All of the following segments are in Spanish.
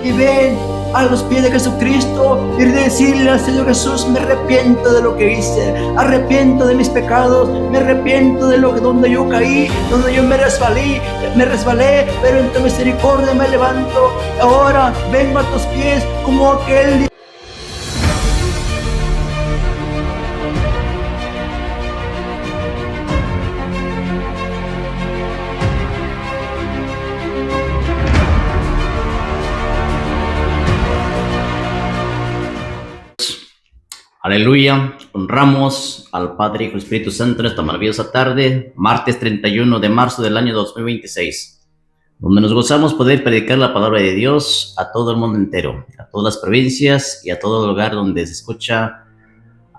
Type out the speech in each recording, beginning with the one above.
y ven a los pies de Jesucristo y decirle al Señor Jesús: me arrepiento de lo que hice, arrepiento de mis pecados, me arrepiento de donde yo caí, donde yo me resbalé, pero en tu misericordia me levanto. Ahora vengo a tus pies como aquel día. Aleluya, honramos al Padre, Hijo y Espíritu Santo en esta maravillosa tarde, martes 31 de marzo del año 2026, donde nos gozamos poder predicar la palabra de Dios a todo el mundo entero, a todas las provincias y a todo lugar donde se escucha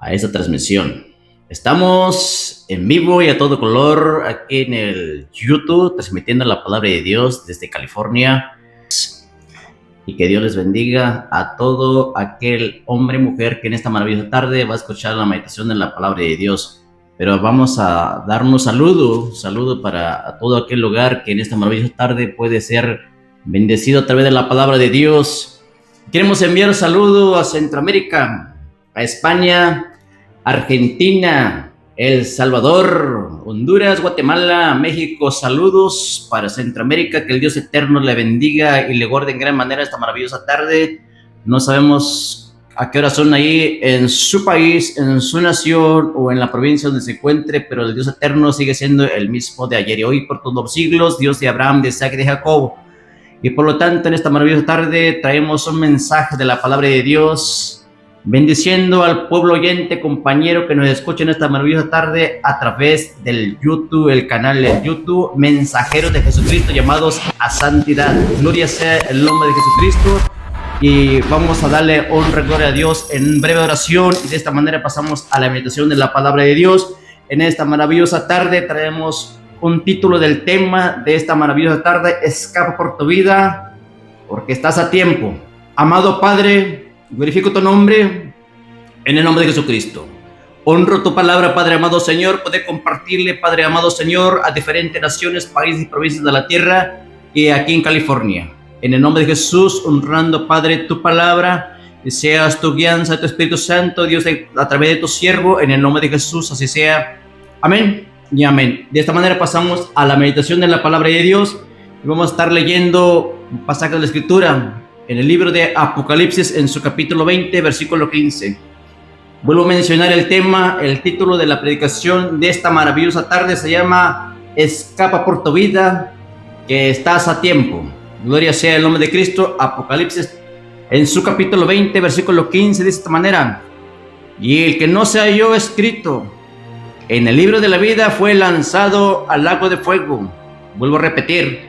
a esta transmisión. Estamos en vivo y a todo color aquí en el YouTube, transmitiendo la palabra de Dios desde California. Y que Dios les bendiga a todo aquel hombre y mujer que en esta maravillosa tarde va a escuchar la meditación de la palabra de Dios. Pero vamos a dar un saludo para todo aquel lugar que en esta maravillosa tarde puede ser bendecido a través de la palabra de Dios. Queremos enviar un saludo a Centroamérica, a España, Argentina, El Salvador, Honduras, Guatemala, México. Saludos para Centroamérica, que el Dios eterno le bendiga y le guarde en gran manera esta maravillosa tarde. No sabemos a qué hora son ahí en su país, en su nación o en la provincia donde se encuentre, pero el Dios eterno sigue siendo el mismo de ayer y hoy por todos los siglos, Dios de Abraham, de Isaac y de Jacob. Y por lo tanto, en esta maravillosa tarde traemos un mensaje de la palabra de Dios, bendiciendo al pueblo oyente, compañero que nos escucha en esta maravillosa tarde a través del YouTube, el canal de YouTube, Mensajeros de Jesucristo llamados a santidad. Gloria sea el nombre de Jesucristo. Y vamos a darle honra y gloria a Dios en breve oración. Y de esta manera pasamos a la meditación de la palabra de Dios. En esta maravillosa tarde traemos un título del tema de esta maravillosa tarde: escapa por tu vida, porque estás a tiempo. Amado Padre, glorifico tu nombre en el nombre de Jesucristo. Honro tu palabra, Padre amado Señor, poder compartirle, Padre amado Señor, a diferentes naciones, países y provincias de la tierra y aquí en California. En el nombre de Jesús, honrando, Padre, tu palabra, que seas tu guianza, tu Espíritu Santo, Dios, a través de tu siervo, en el nombre de Jesús, así sea. Amén y amén. De esta manera pasamos a la meditación de la palabra de Dios y vamos a estar leyendo un pasaje de la Escritura en el libro de Apocalipsis, en su capítulo 20, versículo 15. Vuelvo a mencionar el tema, el título de la predicación de esta maravillosa tarde se llama Escapa por tu vida, que estás a tiempo. Gloria sea el nombre de Cristo. Apocalipsis, en su capítulo 20, versículo 15, de esta manera: y el que no se halló escrito en el libro de la vida fue lanzado al lago de fuego. Vuelvo a repetir: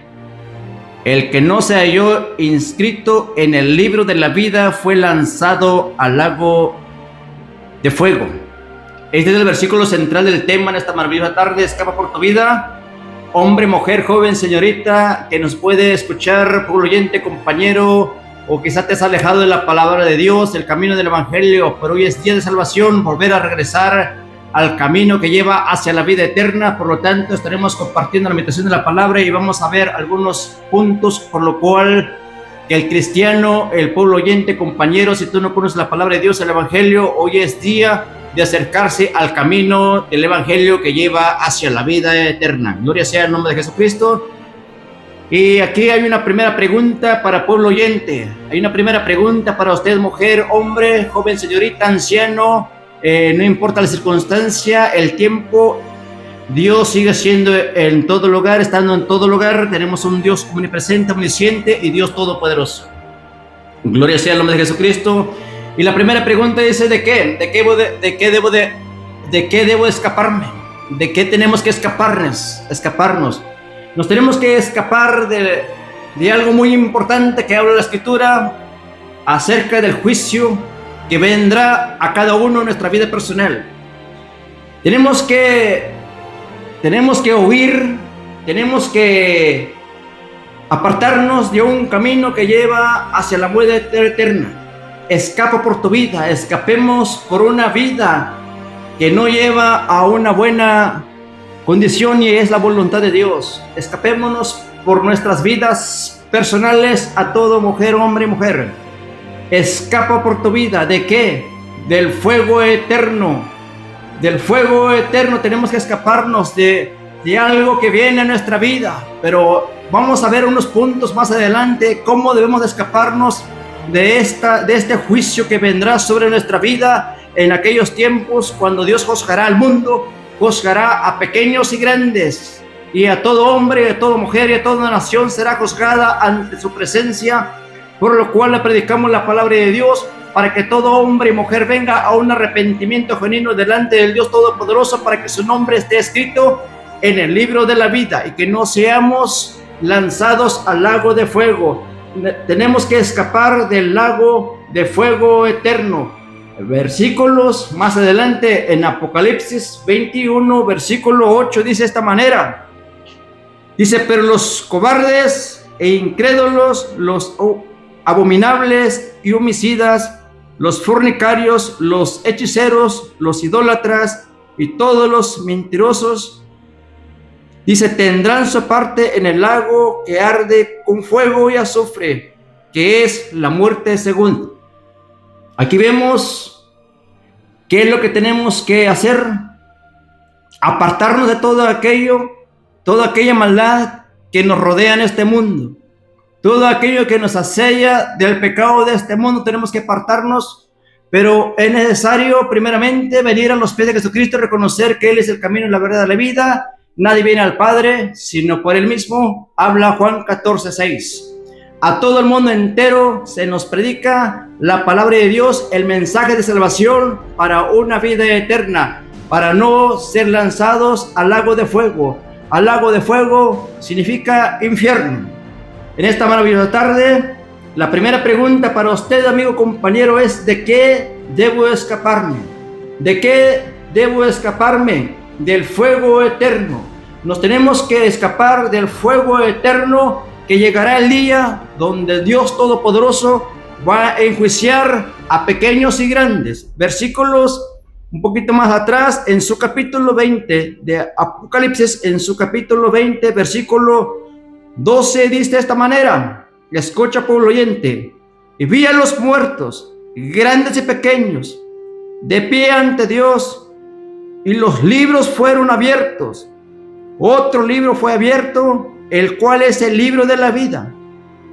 el que no se halló inscrito en el libro de la vida fue lanzado al lago de fuego. Este es el versículo central del tema en esta maravillosa tarde. Escapa por tu vida. Hombre, mujer, joven, señorita, que nos puede escuchar, pueblo oyente, compañero, o quizá te has alejado de la palabra de Dios, el camino del evangelio, pero hoy es día de salvación, volver a regresar al camino que lleva hacia la vida eterna. Por lo tanto, estaremos compartiendo la meditación de la palabra y vamos a ver algunos puntos por lo cual que el cristiano, el pueblo oyente, compañero, si tú no conoces la palabra de Dios, el evangelio, hoy es día de acercarse al camino del evangelio que lleva hacia la vida eterna. Gloria sea el nombre de Jesucristo. Y aquí hay una primera pregunta para pueblo oyente. Hay una primera pregunta para usted, mujer, hombre, joven, señorita, anciano. No importa la circunstancia, el tiempo, Dios sigue siendo en todo lugar, estando en todo lugar. Tenemos un Dios omnipresente, omnisciente y Dios todopoderoso. Gloria sea el nombre de Jesucristo. Y la primera pregunta dice: ¿de qué? ¿De qué debo escaparme? ¿De qué tenemos que escaparnos? Nos tenemos que escapar de algo muy importante que habla la Escritura acerca del juicio que vendrá a cada uno en nuestra vida personal. Tenemos que huir, tenemos que apartarnos de un camino que lleva hacia la muerte eterna. Escapa por tu vida, escapemos por una vida que no lleva a una buena condición y es la voluntad de Dios. Escapémonos por nuestras vidas personales a todo mujer, hombre y mujer. Escapa por tu vida. ¿De qué? Del fuego eterno. Del fuego eterno tenemos que escaparnos de algo que viene a nuestra vida. Pero vamos a ver unos puntos más adelante cómo debemos de escaparnos de este juicio que vendrá sobre nuestra vida en aquellos tiempos cuando Dios juzgará al mundo, juzgará a pequeños y grandes, y a todo hombre, a toda mujer y a toda nación será juzgada ante su presencia, por lo cual le predicamos la palabra de Dios para que todo hombre y mujer venga a un arrepentimiento genuino delante del Dios Todopoderoso, para que su nombre esté escrito en el libro de la vida y que no seamos lanzados al lago de fuego. Tenemos que escapar del lago de fuego eterno. Versículos más adelante en Apocalipsis 21, versículo 8, dice de esta manera. Dice: pero los cobardes e incrédulos, los abominables y homicidas, los fornicarios, los hechiceros, los idólatras y todos los mentirosos, dice, tendrán su parte en el lago que arde con fuego y azufre, que es la muerte segunda. Aquí vemos qué es lo que tenemos que hacer: apartarnos de todo aquello, toda aquella maldad que nos rodea en este mundo, todo aquello que nos asedia del pecado de este mundo. Tenemos que apartarnos, pero es necesario primeramente venir a los pies de Jesucristo y reconocer que Él es el camino, la verdad y la vida. Nadie viene al Padre sino por Él mismo. Habla Juan 14:6. A todo el mundo entero se nos predica la palabra de Dios, el mensaje de salvación para una vida eterna, para no ser lanzados al lago de fuego. Al lago de fuego significa infierno. En esta maravillosa tarde, la primera pregunta para usted, amigo compañero, es: ¿de qué debo escaparme? ¿De qué debo escaparme? Del fuego eterno. Nos tenemos que escapar del fuego eterno, que llegará el día donde Dios Todopoderoso va a enjuiciar a pequeños y grandes. Versículos un poquito más atrás, en su capítulo 20 de Apocalipsis, en su capítulo 20, versículo 12, dice de esta manera: escucha, pueblo oyente, y vi a los muertos, grandes y pequeños, de pie ante Dios, y los libros fueron abiertos. Otro libro fue abierto, el cual es el libro de la vida,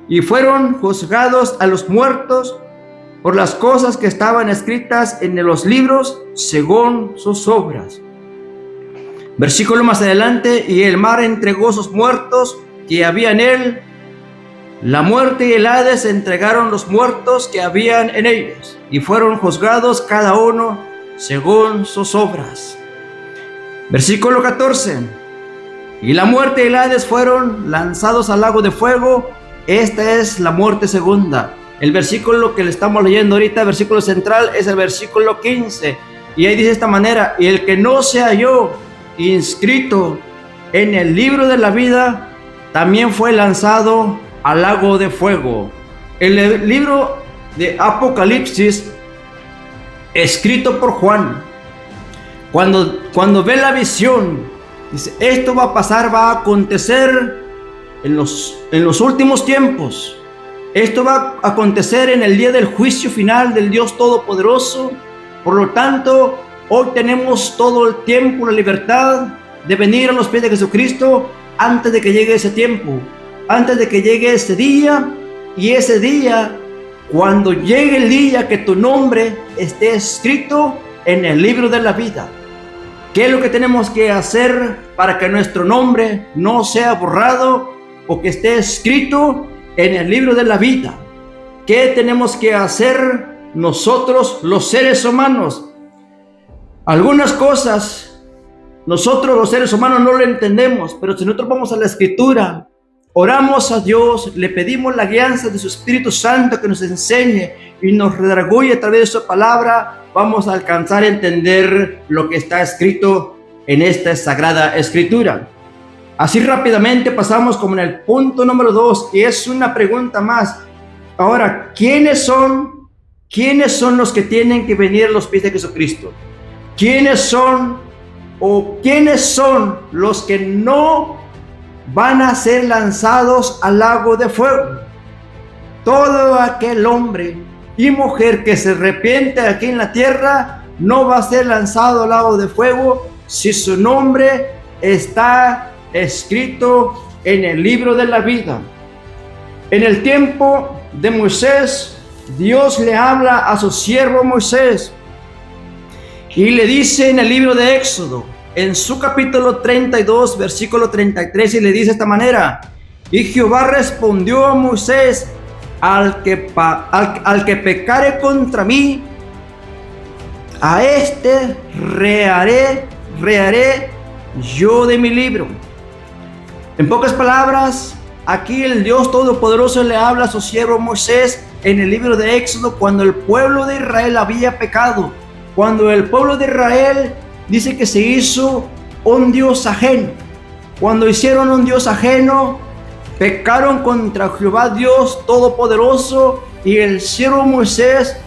y fueron juzgados a los muertos por las cosas que estaban escritas en los libros según sus obras. Versículo más adelante: y el mar entregó sus muertos que había en él. La muerte y el Hades entregaron los muertos que habían en ellos, y fueron juzgados cada uno según sus obras. Versículo 14: y la muerte y el Hades fueron lanzados al lago de fuego. Esta es la muerte segunda. El versículo que le estamos leyendo ahorita, versículo central, es el versículo 15. Y ahí dice de esta manera: y el que no se halló inscrito en el libro de la vida, también fue lanzado al lago de fuego. El libro de Apocalipsis, escrito por Juan, cuando ve la visión, dice: esto va a pasar, va a acontecer en los últimos tiempos. Esto va a acontecer en el día del juicio final del Dios Todopoderoso. Por lo tanto, hoy tenemos todo el tiempo, la libertad de venir a los pies de Jesucristo antes de que llegue ese tiempo, antes de que llegue ese día. Y ese día, cuando llegue el día que tu nombre esté escrito en el libro de la vida. ¿Qué es lo que tenemos que hacer para que nuestro nombre no sea borrado o que esté escrito en el libro de la vida? ¿Qué tenemos que hacer nosotros, los seres humanos? Algunas cosas nosotros los seres humanos no lo entendemos, pero si nosotros vamos a la Escritura, oramos a Dios, le pedimos la guianza de su Espíritu Santo que nos enseñe y nos redarguye a través de su palabra, vamos a alcanzar a entender lo que está escrito en esta Sagrada Escritura. Así rápidamente pasamos como en el punto número 2, y es una pregunta más. Ahora, ¿quiénes son los que tienen que venir a los pies de Jesucristo? ¿Quiénes son los que no van a ser lanzados al lago de fuego. Todo aquel hombre y mujer que se arrepiente aquí en la tierra no va a ser lanzado al lago de fuego si su nombre está escrito en el libro de la vida. En el tiempo de Moisés, Dios le habla a su siervo Moisés y le dice en el libro de Éxodo, en su capítulo 32, versículo 33, y le dice de esta manera: y Jehová respondió a Moisés, al que pecare contra mí, a este reharé yo de mi libro. En pocas palabras, aquí el Dios Todopoderoso le habla a su siervo Moisés en el libro de Éxodo cuando el pueblo de Israel había pecado. Cuando el pueblo de Israel dice que se hizo un Dios ajeno. Cuando hicieron un Dios ajeno, pecaron contra Jehová Dios Todopoderoso, y el siervo Moisés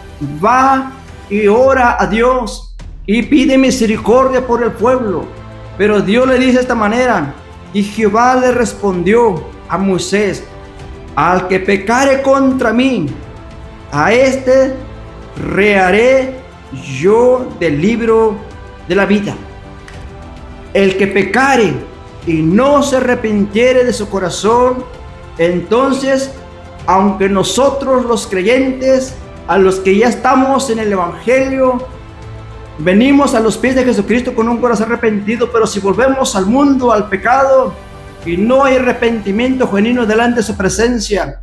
va y ora a Dios y pide misericordia por el pueblo. Pero Dios le dice de esta manera, y Jehová le respondió a Moisés: al que pecare contra mí, a este reharé yo del libro de la vida. El que pecare y no se arrepintiere de su corazón, entonces, aunque nosotros los creyentes, a los que ya estamos en el Evangelio, venimos a los pies de Jesucristo con un corazón arrepentido, pero si volvemos al mundo, al pecado, y no hay arrepentimiento genuino delante de su presencia,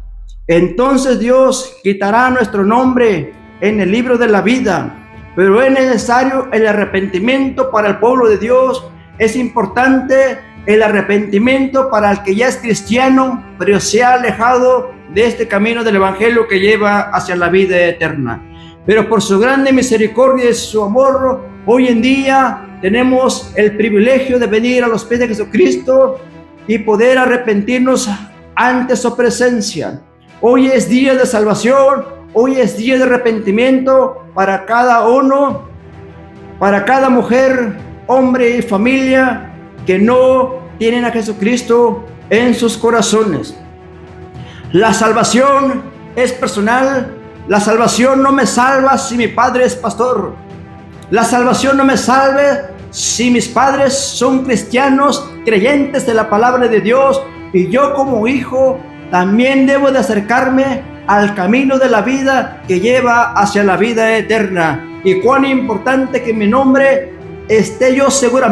entonces Dios quitará nuestro nombre en el libro de la vida. Pero es necesario el arrepentimiento para el pueblo de Dios. Es importante el arrepentimiento para el que ya es cristiano, pero se ha alejado de este camino del Evangelio que lleva hacia la vida eterna. Pero por su grande misericordia y su amor, hoy en día tenemos el privilegio de venir a los pies de Jesucristo y poder arrepentirnos ante su presencia. Hoy es día de salvación. Hoy es día de arrepentimiento para cada uno, para cada mujer, hombre y familia que no tienen a Jesucristo en sus corazones. La salvación es personal. La salvación no me salva si mi padre es pastor. La salvación no me salve si mis padres son cristianos, creyentes de la palabra de Dios, y yo como hijo también debo de acercarme al camino de la vida que lleva hacia la vida eterna. Y cuán importante que mi nombre esté yo seguro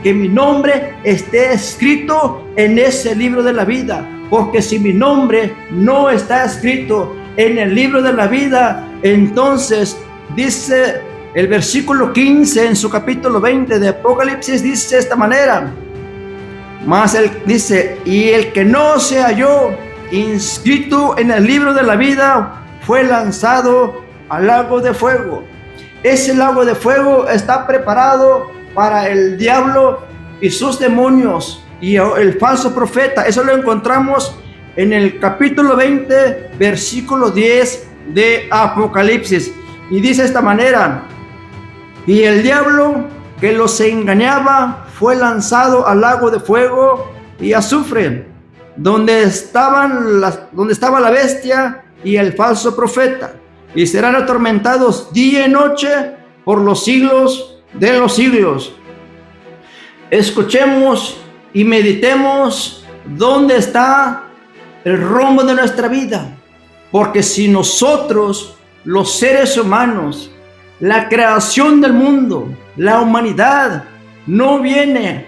que mi nombre esté escrito en ese libro de la vida, porque si mi nombre no está escrito en el libro de la vida, entonces dice el versículo 15 en su capítulo 20 de Apocalipsis, dice de esta manera: más él dice, y el que no se halló inscrito en el libro de la vida fue lanzado al lago de fuego. Ese lago de fuego está preparado para el diablo y sus demonios y el falso profeta. Eso lo encontramos en el capítulo 20, versículo 10 de Apocalipsis. Y dice de esta manera: y el diablo que los engañaba fue lanzado al lago de fuego y azufre, donde estaba la bestia y el falso profeta, y serán atormentados día y noche por los siglos de los siglos. Escuchemos y meditemos dónde está el rumbo de nuestra vida, porque si nosotros, los seres humanos, la creación del mundo, la humanidad, no viene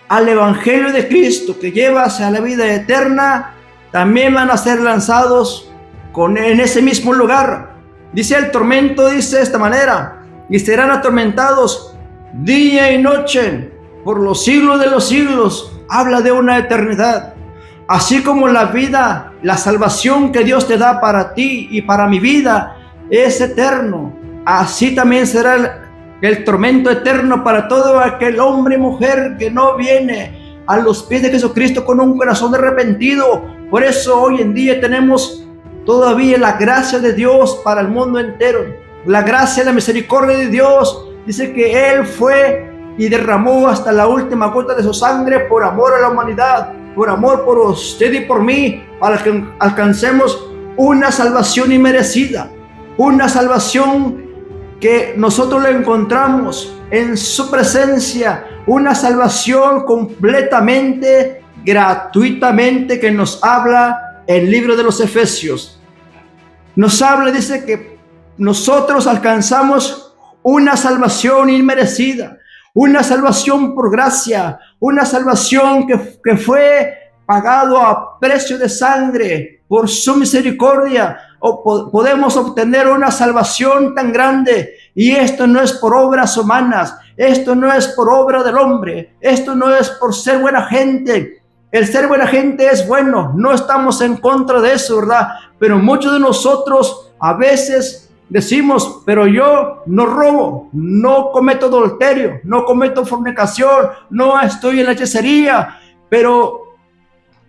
al Evangelio de Cristo que lleva hacia la vida eterna, también van a ser lanzados en ese mismo lugar. Dice el tormento, dice de esta manera: y serán atormentados día y noche por los siglos de los siglos. Habla de una eternidad. Así como la vida, la salvación que Dios te da para ti y para mi vida es eterno, así también será el tormento eterno para todo aquel hombre y mujer que no viene a los pies de Jesucristo con un corazón arrepentido. Por eso hoy en día tenemos todavía la gracia de Dios para el mundo entero. La gracia y la misericordia de Dios. Dice que Él fue y derramó hasta la última gota de su sangre por amor a la humanidad, por amor por usted y por mí, para que alcancemos una salvación inmerecida, una salvación que nosotros le encontramos en su presencia, una salvación completamente, gratuitamente, que nos habla el libro de los Efesios. Nos habla, dice que nosotros alcanzamos una salvación inmerecida, una salvación por gracia, una salvación que fue pagado a precio de sangre por su misericordia. Podemos obtener una salvación tan grande, y esto no es por obras humanas, esto no es por obra del hombre, esto no es por ser buena gente. El ser buena gente es bueno, no estamos en contra de eso, ¿verdad? Pero muchos de nosotros a veces decimos, pero yo no robo, no cometo adulterio, no cometo fornicación, no estoy en la hechicería, pero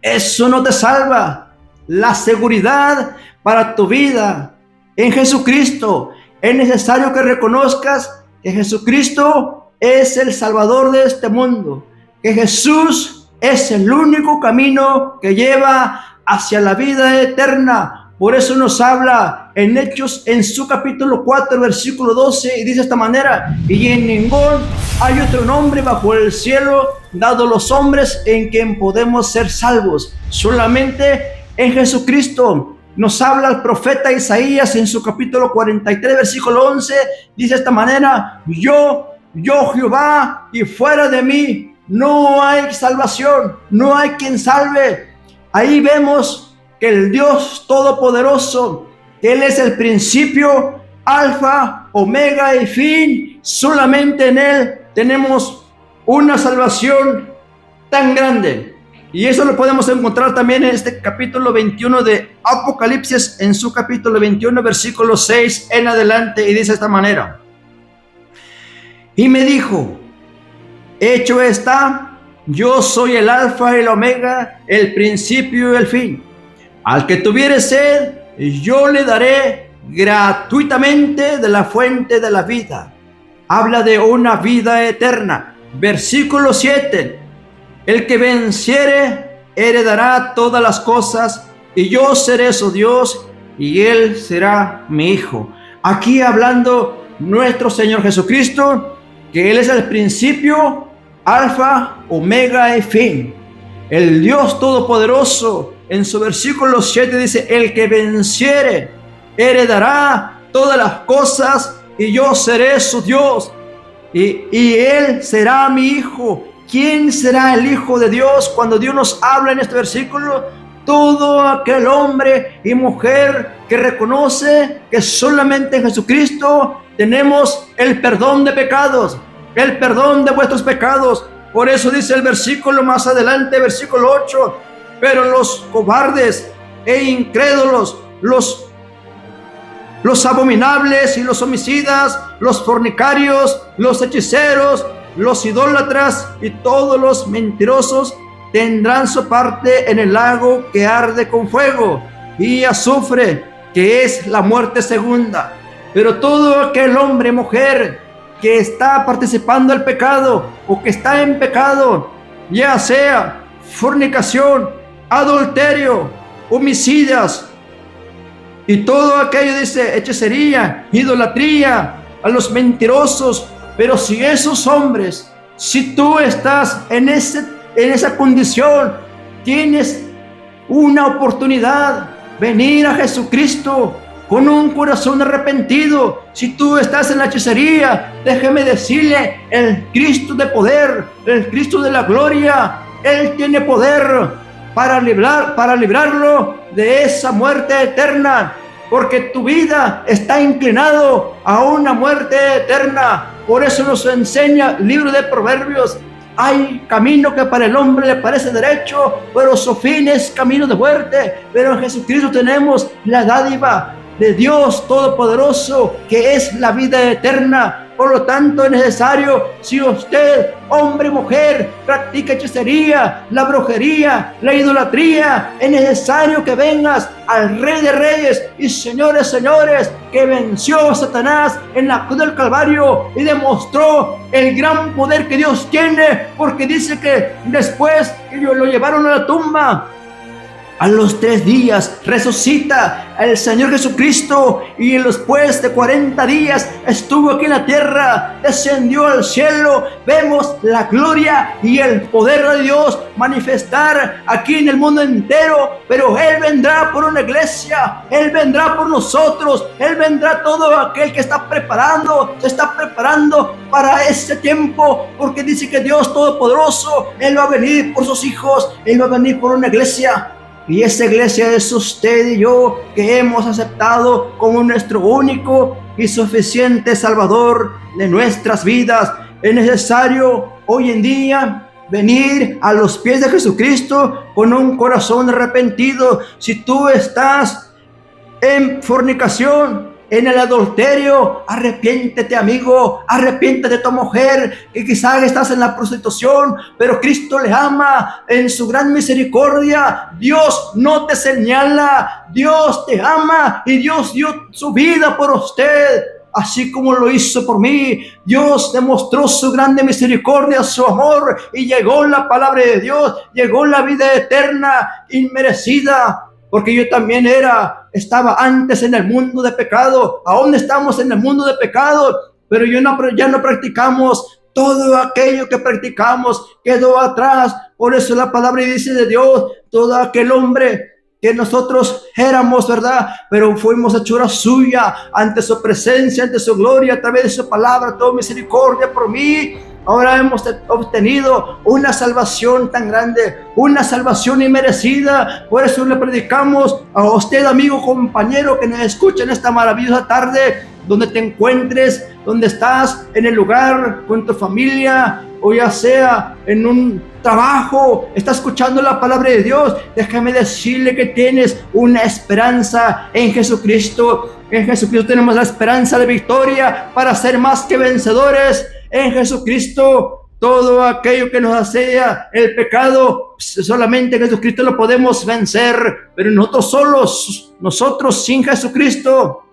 eso no te salva. La seguridad para tu vida en Jesucristo, es necesario que reconozcas que Jesucristo es el Salvador de este mundo, que Jesús es el único camino que lleva hacia la vida eterna. Por eso nos habla en Hechos, en su capítulo 4, versículo 12, y dice de esta manera: y en ningún hay otro nombre bajo el cielo dado a los hombres en quien podemos ser salvos, solamente en Jesucristo. Nos habla el profeta Isaías en su capítulo 43, versículo 11, dice de esta manera: yo Jehová, y fuera de mí no hay salvación, no hay quien salve. Ahí vemos que el Dios Todopoderoso, Él es el principio, alfa, omega y fin. Solamente en Él tenemos una salvación tan grande. Y eso lo podemos encontrar también en este capítulo 21 de Apocalipsis, en su capítulo 21, versículo 6 en adelante, y dice de esta manera: y me dijo, hecho está, yo soy el alfa y el omega, el principio y el fin. Al que tuviere sed, yo le daré gratuitamente de la fuente de la vida. Habla de una vida eterna. Versículo 7. El que venciere heredará todas las cosas, y yo seré su Dios, y él será mi hijo. Aquí hablando nuestro Señor Jesucristo, que Él es el principio, alfa, omega y fin. El Dios Todopoderoso, en su versículo 7 dice: el que venciere heredará todas las cosas, y yo seré su Dios, y él será mi hijo. ¿Quién será el Hijo de Dios? Cuando Dios nos habla en este versículo, todo aquel hombre y mujer que reconoce que solamente en Jesucristo tenemos el perdón de pecados, el perdón de vuestros pecados. Por eso dice el versículo más adelante, versículo 8: pero los cobardes e incrédulos, los abominables y los homicidas, los fornicarios, los hechiceros, los idólatras y todos los mentirosos tendrán su parte en el lago que arde con fuego y azufre, que es la muerte segunda. Pero todo aquel hombre y mujer que está participando del pecado o que está en pecado, ya sea fornicación, adulterio, homicidas y todo aquello, dice, hechicería, idolatría, a los mentirosos. Pero si esos hombres, si tú estás en esa condición, tienes una oportunidad, venir a Jesucristo con un corazón arrepentido. Si tú estás en la hechicería, déjeme decirle, el Cristo de poder, el Cristo de la gloria, Él tiene poder para librarlo de esa muerte eterna, porque tu vida está inclinado a una muerte eterna. Por eso nos enseña el libro de Proverbios: hay camino que para el hombre le parece derecho, pero su fin es camino de muerte. Pero en Jesucristo tenemos la dádiva de Dios Todopoderoso, que es la vida eterna. Por lo tanto, es necesario, si usted, hombre, mujer, practica hechicería, la brujería, la idolatría, es necesario que vengas al Rey de Reyes y Señores, señores, que venció a Satanás en la cruz del Calvario y demostró el gran poder que Dios tiene, porque dice que después que lo llevaron a la tumba, a los 3 días resucita el Señor Jesucristo, y después de 40 días estuvo aquí en la tierra, descendió al cielo. Vemos la gloria y el poder de Dios manifestar aquí en el mundo entero, pero Él vendrá por una iglesia, Él vendrá por nosotros, Él vendrá todo aquel que se está preparando para ese tiempo, porque dice que Dios Todopoderoso, Él va a venir por sus hijos, Él va a venir por una iglesia. Y esa iglesia es usted y yo, que hemos aceptado como nuestro único y suficiente Salvador de nuestras vidas. Es necesario hoy en día venir a los pies de Jesucristo con un corazón arrepentido. Si tú estás en fornicación, en el adulterio, arrepiéntete, amigo, arrepiéntete, tu mujer, que quizás estás en la prostitución, pero Cristo le ama en su gran misericordia. Dios no te señala, Dios te ama y Dios dio su vida por usted, así como lo hizo por mí. Dios demostró su grande misericordia, su amor, y llegó la palabra de Dios, llegó la vida eterna, inmerecida. Porque yo también estaba antes en el mundo de pecado, aún estamos en el mundo de pecado, pero ya no practicamos todo aquello que practicamos, quedó atrás. Por eso la palabra dice de Dios, todo aquel hombre que nosotros éramos, ¿verdad? Pero fuimos hechura suya ante su presencia, ante su gloria, a través de su palabra, toda misericordia por mí. Ahora hemos obtenido una salvación tan grande, una salvación inmerecida. Por eso le predicamos a usted, amigo, compañero, que nos escucha en esta maravillosa tarde, donde te encuentres, donde estás en el lugar con tu familia, o ya sea en un trabajo, está escuchando la palabra de Dios. Déjame decirle que tienes una esperanza en Jesucristo. En Jesucristo tenemos la esperanza de victoria para ser más que vencedores. En Jesucristo, todo aquello que nos asedia, el pecado, solamente en Jesucristo lo podemos vencer. Pero nosotros solos, nosotros sin Jesucristo,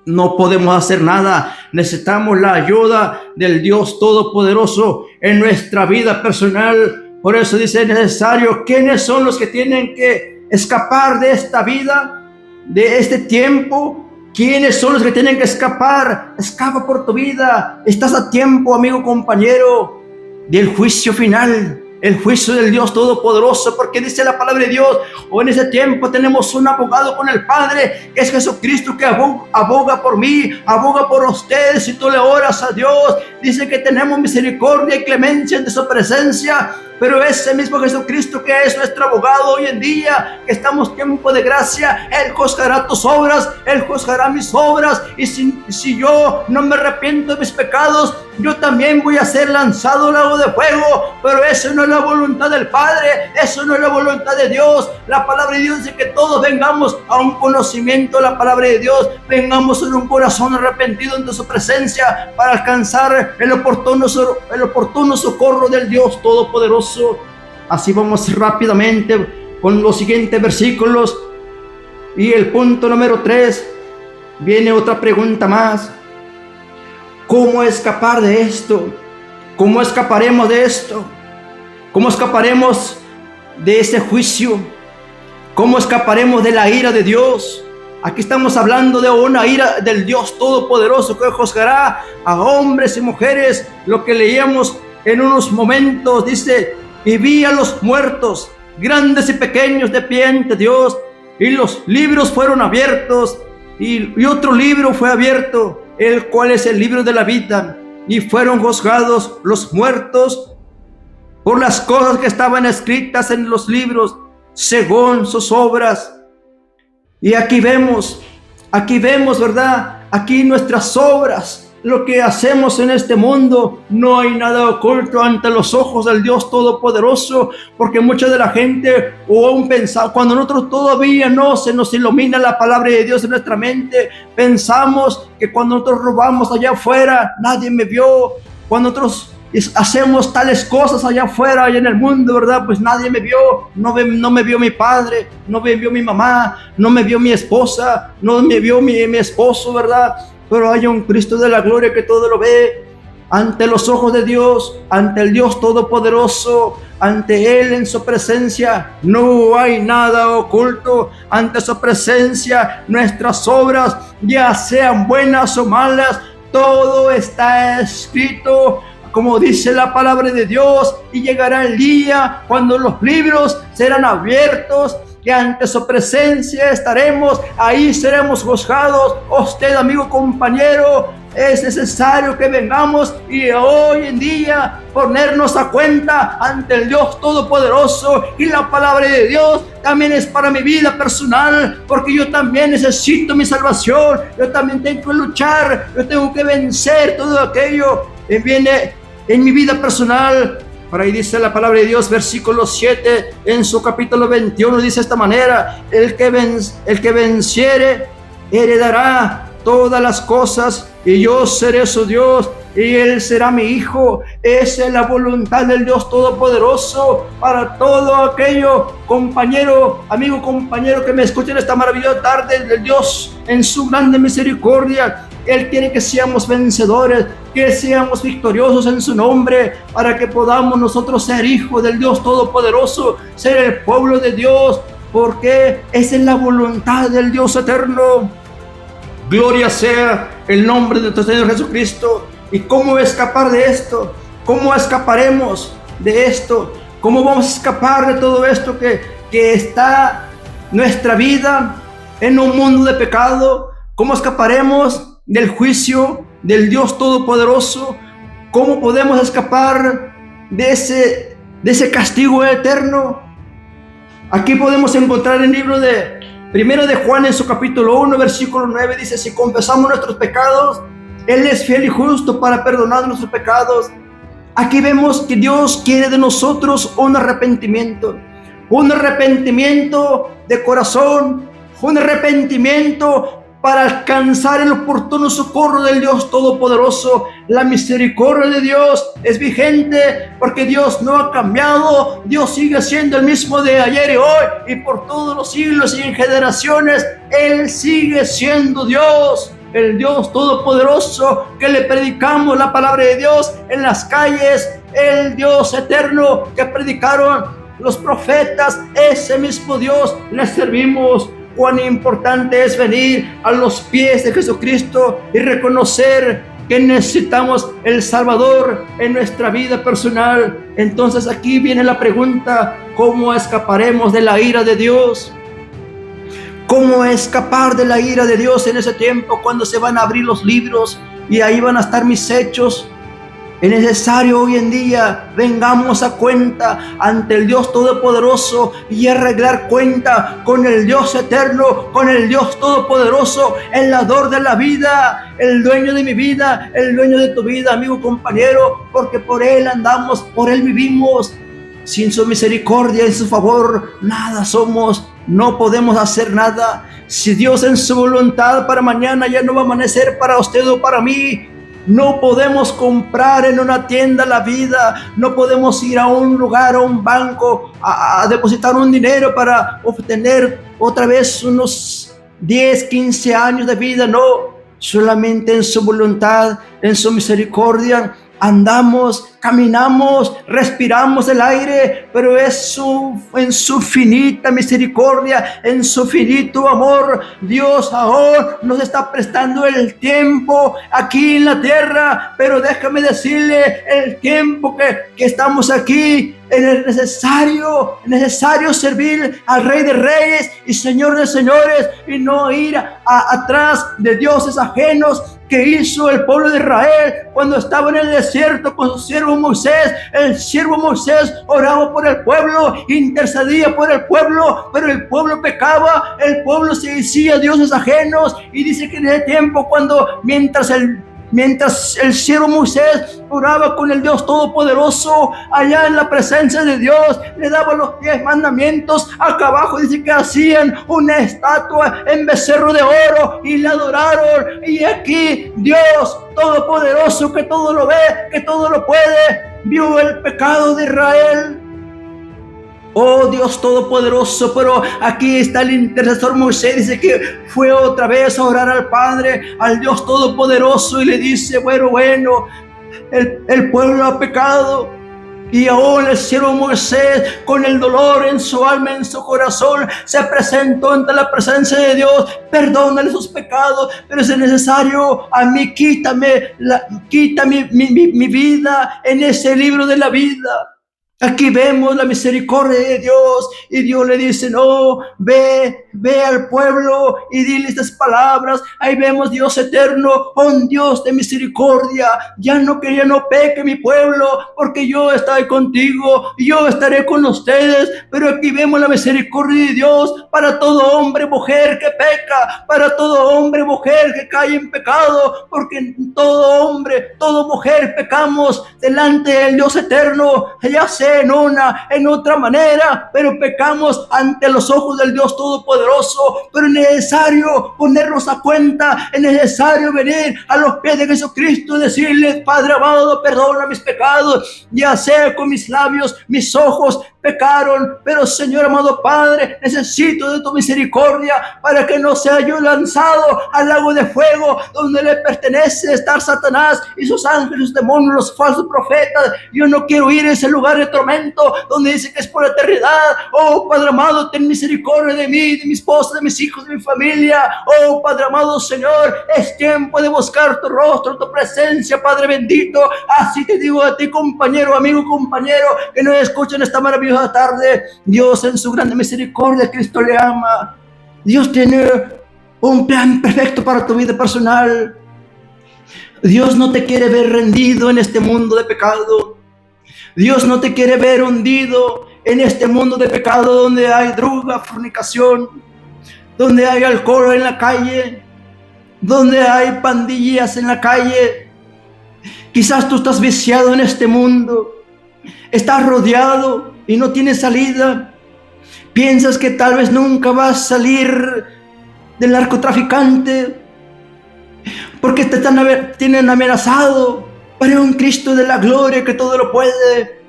no podemos hacer nada. Necesitamos la ayuda del Dios Todopoderoso en nuestra vida personal. Por eso dice, es necesario. ¿Quiénes son los que tienen que escapar de esta vida, de este tiempo? ¿Quiénes son los que tienen que escapar? Escapa por tu vida. Estás a tiempo, amigo, compañero, del juicio final, el juicio del Dios Todopoderoso, porque dice la palabra de Dios, en ese tiempo tenemos un abogado con el Padre, que es Jesucristo, que aboga por mí, aboga por ustedes. Si tú le oras a Dios, dice que tenemos misericordia y clemencia ante su presencia. Pero ese mismo Jesucristo, que es nuestro abogado hoy en día, que estamos en tiempo de gracia, Él juzgará tus obras, Él juzgará mis obras. Y si yo no me arrepiento de mis pecados, yo también voy a ser lanzado al lago de fuego. Pero eso no es la voluntad del Padre, eso no es la voluntad de Dios. La palabra de Dios dice que todos vengamos a un conocimiento de la palabra de Dios, vengamos en un corazón arrepentido ante su presencia, para alcanzar el oportuno socorro del Dios Todopoderoso. Así vamos rápidamente con los siguientes versículos. Y el punto número 3, viene otra pregunta más. ¿Cómo escapar de esto? ¿Cómo escaparemos de esto? ¿Cómo escaparemos de ese juicio? ¿Cómo escaparemos de la ira de Dios? Aquí estamos hablando de una ira del Dios Todopoderoso, que juzgará a hombres y mujeres. Lo que leíamos en unos momentos, dice, y vi a los muertos, grandes y pequeños, de pie ante Dios, y los libros fueron abiertos, y otro libro fue abierto, el cual es el libro de la vida, y fueron juzgados los muertos por las cosas que estaban escritas en los libros, según sus obras. Y aquí vemos, ¿verdad? Aquí nuestras obras, lo que hacemos en este mundo, no hay nada oculto ante los ojos del Dios Todopoderoso, porque mucha de la gente o aún pensado, cuando nosotros todavía no se nos ilumina la palabra de Dios en nuestra mente, pensamos que cuando nosotros robamos allá afuera, nadie me vio, cuando nosotros hacemos tales cosas allá afuera, allá en el mundo, ¿verdad? Pues nadie me vio, no me vio mi padre, no me vio mi mamá, no me vio mi esposa, no me vio mi esposo, ¿verdad? Pero hay un Cristo de la gloria que todo lo ve. Ante los ojos de Dios, ante el Dios Todopoderoso, ante Él en su presencia, no hay nada oculto. Ante su presencia, nuestras obras, ya sean buenas o malas, todo está escrito, como dice la palabra de Dios, y llegará el día cuando los libros serán abiertos, que ante su presencia estaremos, ahí seremos juzgados. Usted, amigo, compañero, es necesario que vengamos y hoy en día ponernos a cuenta ante el Dios Todopoderoso. Y la palabra de Dios también es para mi vida personal, porque yo también necesito mi salvación, yo también tengo que luchar, yo tengo que vencer todo aquello que viene en mi vida personal. Por ahí dice la palabra de Dios, versículo 7, en su capítulo 21, dice de esta manera: el que venciere heredará todas las cosas, y yo seré su Dios, y él será mi hijo. Esa es la voluntad del Dios Todopoderoso para todo aquello, compañero, amigo, compañero, que me escuchen esta maravillosa tarde. El Dios, en su grande misericordia, Él quiere que seamos vencedores, que seamos victoriosos en su nombre, para que podamos nosotros ser hijos del Dios Todopoderoso, ser el pueblo de Dios, porque esa es la voluntad del Dios eterno. Gloria sea el nombre de nuestro Señor Jesucristo. ¿Y cómo escapar de esto? ¿Cómo escaparemos de esto? ¿Cómo vamos a escapar de todo esto que está nuestra vida en un mundo de pecado? ¿Cómo escaparemos del juicio del Dios Todopoderoso? ¿Cómo podemos escapar de ese castigo eterno? Aquí podemos encontrar en el libro de Primero de Juan, en su capítulo 1, versículo 9, dice: si confesamos nuestros pecados, Él es fiel y justo para perdonar nuestros pecados. Aquí vemos que Dios quiere de nosotros un arrepentimiento de corazón, un arrepentimiento para alcanzar el oportuno socorro del Dios Todopoderoso. La misericordia de Dios es vigente, porque Dios no ha cambiado. Dios sigue siendo el mismo de ayer y hoy, y por todos los siglos y en generaciones. Él sigue siendo Dios, el Dios Todopoderoso, que le predicamos la palabra de Dios en las calles, el Dios eterno que predicaron los profetas. Ese mismo Dios le servimos. Cuán importante es venir a los pies de Jesucristo y reconocer que necesitamos el Salvador en nuestra vida personal. Entonces aquí viene la pregunta: ¿cómo escaparemos de la ira de Dios? ¿Cómo escapar de la ira de Dios en ese tiempo, cuando se van a abrir los libros y ahí van a estar mis hechos? Es necesario hoy en día vengamos a cuenta ante el Dios Todopoderoso y arreglar cuenta con el Dios eterno, con el Dios Todopoderoso, el dador de la vida, el dueño de mi vida, el dueño de tu vida, amigo, compañero, porque por Él andamos, por Él vivimos. Sin su misericordia y su favor, nada somos, no podemos hacer nada. Si Dios en su voluntad para mañana ya no va a amanecer para usted o para mí, no podemos comprar en una tienda la vida, no podemos ir a un lugar, a un banco, a depositar un dinero para obtener otra vez unos 10, 15 años de vida. No, solamente en su voluntad, en su misericordia, andamos, caminamos, respiramos el aire, pero es en su finita misericordia, en su finito amor, Dios aún nos está prestando el tiempo aquí en la tierra. Pero déjame decirle, el tiempo que estamos aquí, es necesario servir al Rey de Reyes y Señor de Señores, y no ir atrás de dioses ajenos que hizo el pueblo de Israel cuando estaba en el desierto con su siervo Moisés. El siervo Moisés oraba por el pueblo, intercedía por el pueblo, pero el pueblo pecaba, el pueblo se hacía dioses ajenos. Y dice que en ese tiempo, mientras el mientras el siervo Moisés oraba con el Dios Todopoderoso, allá en la presencia de Dios, le daba los 10 mandamientos. Acá abajo dice que hacían una estatua en becerro de oro y la adoraron. Y aquí Dios Todopoderoso, que todo lo ve, que todo lo puede, vio el pecado de Israel. Oh Dios Todopoderoso, pero aquí está el intercesor Moisés, dice que fue otra vez a orar al Padre, al Dios Todopoderoso, y le dice, bueno, el pueblo ha pecado. Y aún el siervo Moisés, con el dolor en su alma, en su corazón, se presentó ante la presencia de Dios. Perdónale sus pecados, pero si es necesario, a mí quita mi vida en ese libro de la vida. Aquí vemos la misericordia de Dios, y Dios le dice, no, ve al pueblo y dile estas palabras. Ahí vemos Dios eterno, un Dios de misericordia. Ya no peque mi pueblo, porque yo estaré contigo, yo estaré con ustedes. Pero aquí vemos la misericordia de Dios para todo hombre, mujer que peca, para todo hombre, mujer que cae en pecado, porque todo hombre, toda mujer pecamos delante del Dios eterno, ya sea en otra manera, pero pecamos ante los ojos del Dios Todopoderoso. Pero es necesario ponernos a cuenta, es necesario venir a los pies de Jesucristo y decirle, Padre amado, perdona mis pecados. Ya sea con mis labios, mis ojos pecaron, pero Señor amado Padre, necesito de tu misericordia para que no sea yo lanzado al lago de fuego donde le pertenece estar Satanás y sus ángeles, sus demonios, los falsos profetas. Yo no quiero ir a ese lugar de tormento donde dice que es por la eternidad. Oh Padre amado, ten misericordia de mí, de mi esposa, de mis hijos, de mi familia. Oh Padre amado Señor, es tiempo de buscar tu rostro, tu presencia, Padre bendito. Así te digo a ti, compañero, amigo, compañero, que nos escuchan esta maravillosa tarde. Dios en su grande misericordia, Cristo le ama. Dios tiene un plan perfecto para tu vida personal. Dios no te quiere ver rendido en este mundo de pecado. Dios no te quiere ver hundido en este mundo de pecado donde hay droga, fornicación, donde hay alcohol en la calle, donde hay pandillas en la calle. Quizás tú estás viciado en este mundo, estás rodeado y no tienes salida. Piensas que tal vez nunca vas a salir del narcotraficante porque te tienen amenazado. Pero hay un Cristo de la gloria que todo lo puede.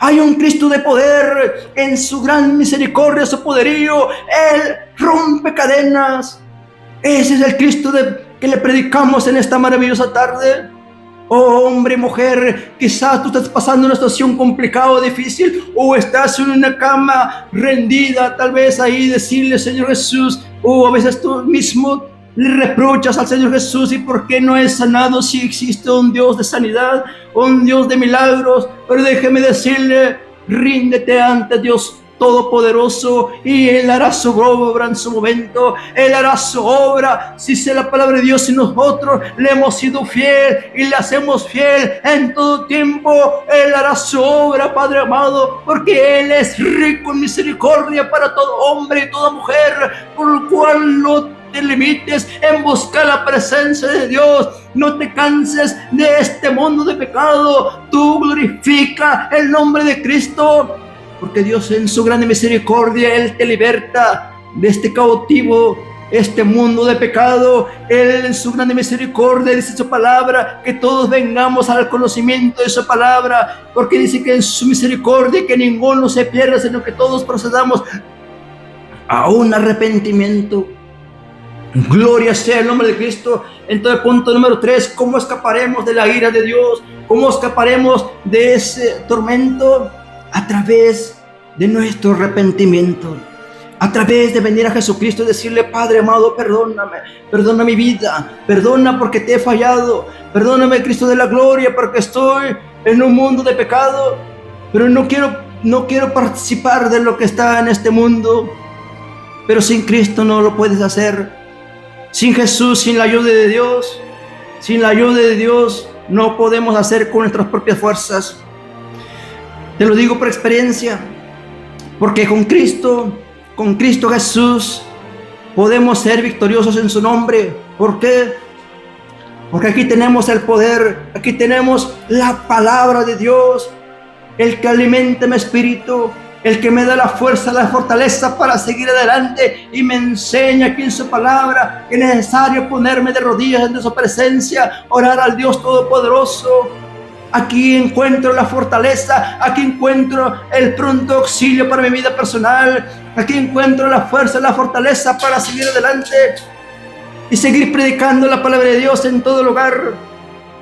Hay un Cristo de poder, en su gran misericordia, su poderío. Él rompe cadenas. Ese es el Cristo que le predicamos en esta maravillosa tarde. Oh hombre, mujer, quizás tú estás pasando una situación complicada o difícil, o estás en una cama rendida, tal vez ahí decirle, Señor Jesús, o a veces tú mismo le reprochas al Señor Jesús, ¿y por qué no es sanado si existe un Dios de sanidad, un Dios de milagros? Pero déjeme decirle, ríndete ante Dios Todopoderoso y Él hará su obra en su momento. Él hará su obra. Si sé la palabra de Dios y nosotros le hemos sido fiel y le hacemos fiel en todo tiempo, Él hará su obra, Padre amado, porque Él es rico en misericordia para todo hombre y toda mujer, por lo cual no te limites en buscar la presencia de Dios. No te canses de este mundo de pecado. Tú glorifica el nombre de Cristo, porque Dios en su grande misericordia, Él te liberta de este cautivo, este mundo de pecado. Él en su grande misericordia dice su palabra, que todos vengamos al conocimiento de su palabra, porque dice que en su misericordia que ninguno se pierda, sino que todos procedamos a un arrepentimiento. Gloria sea el nombre de Cristo. Entonces, punto número 3, ¿cómo escaparemos de la ira de Dios? ¿Cómo escaparemos de ese tormento? A través de nuestro arrepentimiento, a través de venir a Jesucristo y decirle, Padre amado, perdóname, perdona mi vida, perdona porque te he fallado, perdóname, Cristo de la gloria, porque estoy en un mundo de pecado, pero no quiero participar de lo que está en este mundo. Pero sin Cristo no lo puedes hacer. Sin Jesús, sin la ayuda de Dios, no podemos hacer con nuestras propias fuerzas. Te lo digo por experiencia, porque con Cristo Jesús podemos ser victoriosos en su nombre. ¿Por qué? Porque aquí tenemos el poder, aquí tenemos la palabra de Dios, el que alimenta mi espíritu, el que me da la fuerza, la fortaleza para seguir adelante y me enseña aquí en su palabra que es necesario ponerme de rodillas en su presencia, orar al Dios Todopoderoso. Aquí encuentro la fortaleza, aquí encuentro el pronto auxilio para mi vida personal, aquí encuentro la fuerza, la fortaleza para seguir adelante y seguir predicando la palabra de Dios en todo lugar.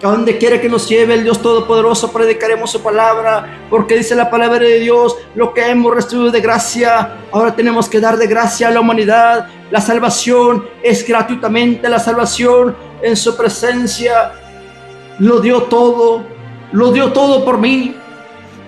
A donde quiera que nos lleve el Dios Todopoderoso, predicaremos su palabra, porque dice la palabra de Dios, lo que hemos recibido de gracia, ahora tenemos que dar de gracia a la humanidad. La salvación es gratuitamente, la salvación en su presencia. Lo dio todo por mí.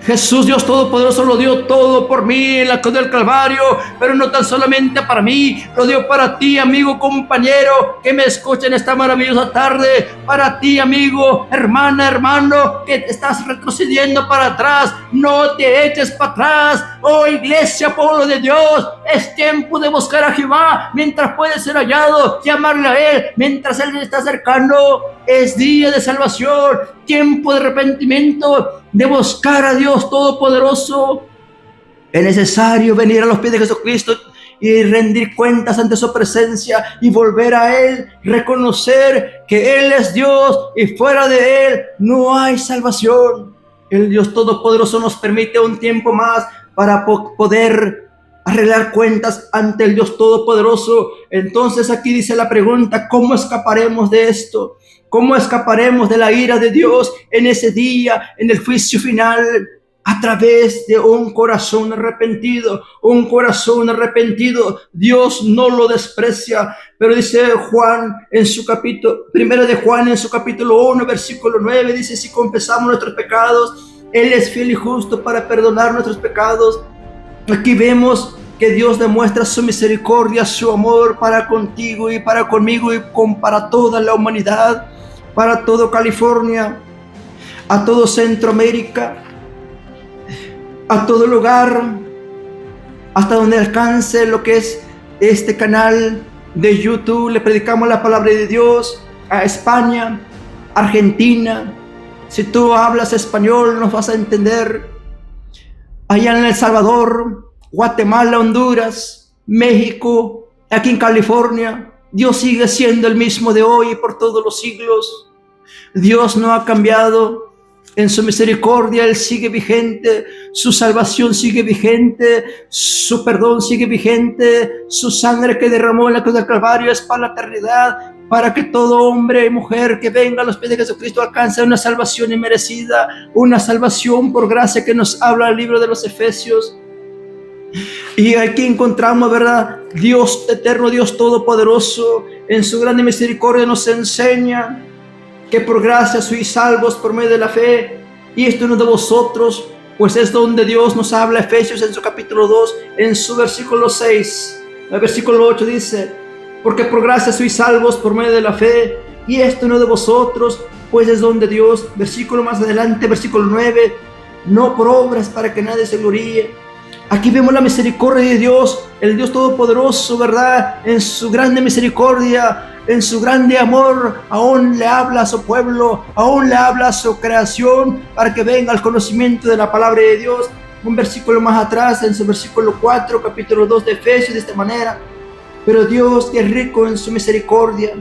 Jesús, Dios Todopoderoso, lo dio todo por mí en la cruz del Calvario, pero no tan solamente para mí, lo dio para ti, amigo, compañero, que me escucha en esta maravillosa tarde, para ti, amigo, hermana, hermano, que estás retrocediendo para atrás, no te eches para atrás. Oh, iglesia, pueblo de Dios, es tiempo de buscar a Jehová mientras puede ser hallado, llamarle a Él mientras Él está cercano. Es día de salvación, tiempo de arrepentimiento, de buscar a Dios Todopoderoso. Es necesario venir a los pies de Jesucristo y rendir cuentas ante su presencia y volver a Él, reconocer que Él es Dios y fuera de Él no hay salvación. El Dios Todopoderoso nos permite un tiempo más para poder arreglar cuentas ante el Dios Todopoderoso. Entonces aquí dice la pregunta, ¿cómo escaparemos de esto? ¿Cómo escaparemos de la ira de Dios en ese día, en el juicio final? A través de un corazón arrepentido, un corazón arrepentido. Dios no lo desprecia, pero dice Juan en su capítulo, primero de Juan en su capítulo 1, versículo 9, dice, si confesamos nuestros pecados, Él es fiel y justo para perdonar nuestros pecados. Aquí vemos que Dios demuestra su misericordia, su amor para contigo y para conmigo y para toda la humanidad, para todo California, a todo Centroamérica, a todo lugar, hasta donde alcance lo que es este canal de YouTube. Le predicamos la palabra de Dios a España, Argentina. Si tú hablas español nos vas a entender. Allá en El Salvador, Guatemala, Honduras, México, aquí en California, Dios sigue siendo el mismo de hoy y por todos los siglos. Dios no ha cambiado. En su misericordia Él sigue vigente, su salvación sigue vigente, su perdón sigue vigente, su sangre que derramó en la cruz del Calvario es para la eternidad, para que todo hombre y mujer que venga a los pies de Jesucristo alcance una salvación inmerecida, una salvación por gracia que nos habla el libro de los Efesios. Y aquí encontramos, ¿verdad? Dios eterno, Dios todopoderoso, en su grande misericordia nos enseña que por gracia sois salvos por medio de la fe, y esto no es de vosotros, pues es donde Dios nos habla. Efesios en su capítulo 2, en su versículo 6, el versículo 8 dice, porque por gracia sois salvos por medio de la fe, y esto no es de vosotros, pues es donde Dios. Versículo más adelante, versículo 9, no por obras para que nadie se gloríe. Aquí vemos la misericordia de Dios, el Dios Todopoderoso, ¿verdad? En su grande misericordia, en su grande amor, aún le habla a su pueblo, aún le habla a su creación, para que venga al conocimiento de la palabra de Dios. Un versículo más atrás, en su versículo 4, capítulo 2 de Efesios, de esta manera, pero Dios, que es rico en su misericordia,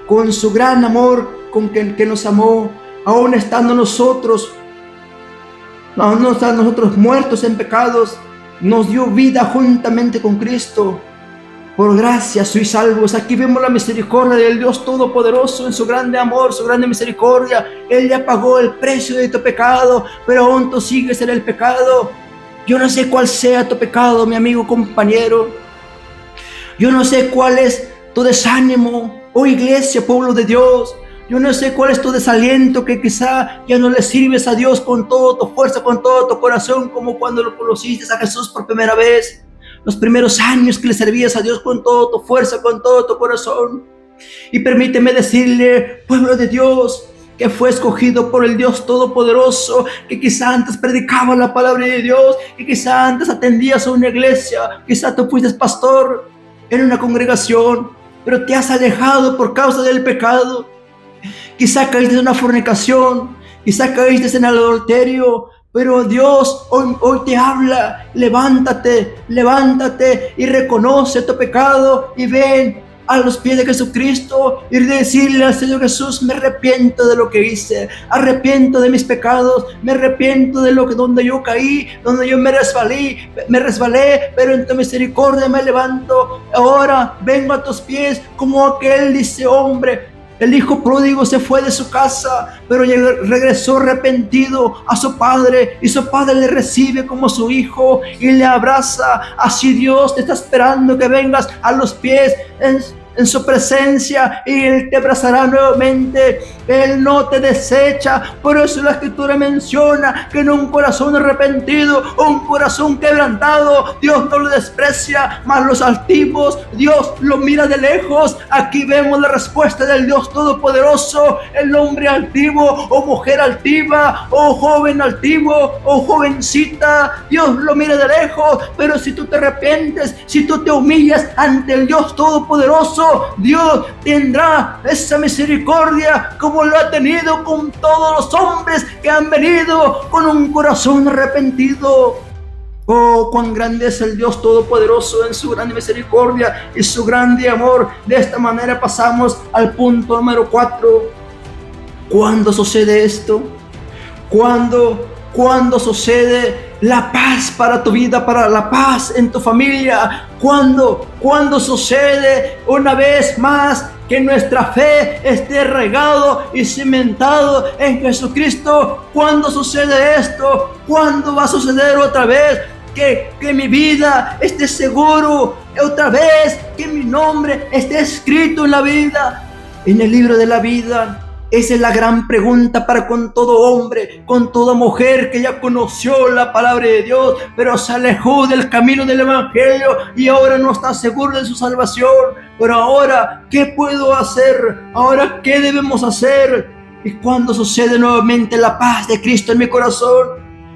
con su gran amor, con que nos amó, aún estando nosotros muertos en pecados, nos dio vida juntamente con Cristo. Por gracia sois salvos. Aquí vemos la misericordia del Dios Todopoderoso en su grande amor, su grande misericordia. Él ya pagó el precio de tu pecado, pero aún tú sigues en el pecado. Yo no sé cuál sea tu pecado, mi amigo, compañero. Yo no sé cuál es tu desánimo, oh iglesia, pueblo de Dios. Yo no sé cuál es tu desaliento, que quizá ya no le sirves a Dios con toda tu fuerza, con todo tu corazón, como cuando lo conociste a Jesús por primera vez. Los primeros años que le servías a Dios con toda tu fuerza, con todo tu corazón. Y permíteme decirle, pueblo de Dios, que fue escogido por el Dios Todopoderoso, que quizá antes predicaba la palabra de Dios, que quizá antes atendías a una iglesia, quizá tú fuiste pastor en una congregación, pero te has alejado por causa del pecado. quizá caíste en una fornicación, quizá caíste en el adulterio, pero Dios hoy te habla. Levántate, levántate y reconoce tu pecado y ven a los pies de Jesucristo y decirle al Señor Jesús: me arrepiento de lo que hice, arrepiento de mis pecados, me arrepiento de donde yo caí, donde yo me resbalé, pero en tu misericordia me levanto. Ahora vengo a tus pies como aquel, dice, hombre. El hijo pródigo se fue de su casa, pero regresó arrepentido a su padre, y su padre le recibe como su hijo y le abraza. Así Dios te está esperando que vengas a los pies en su presencia, y Él te abrazará nuevamente. Él no te desecha. Por eso la Escritura menciona que en un corazón arrepentido, un corazón quebrantado, Dios no lo desprecia. Mas los altivos, Dios lo mira de lejos. Aquí vemos la respuesta del Dios Todopoderoso. El hombre altivo o mujer altiva, o joven altivo o jovencita, Dios lo mira de lejos. Pero si tú te arrepientes, si tú te humillas ante el Dios Todopoderoso, Dios tendrá esa misericordia como lo ha tenido con todos los hombres que han venido con un corazón arrepentido. Oh, cuán grande es el Dios Todopoderoso en su grande misericordia y su grande amor. De esta manera pasamos al punto número 4. ¿Cuándo sucede esto? ¿Cuándo sucede la paz para tu vida, para la paz en tu familia? ¿Cuándo sucede una vez más que nuestra fe esté regado y cimentado en Jesucristo? ¿Cuándo sucede esto? ¿Cuándo va a suceder otra vez que mi vida esté seguro? Otra vez que mi nombre esté escrito en la vida, en el libro de la vida. Esa es la gran pregunta para con todo hombre, con toda mujer que ya conoció la palabra de Dios, pero se alejó del camino del Evangelio y ahora no está seguro de su salvación. Pero ahora, ¿qué puedo hacer? Ahora, ¿qué debemos hacer? ¿Y cuándo sucede nuevamente la paz de Cristo en mi corazón?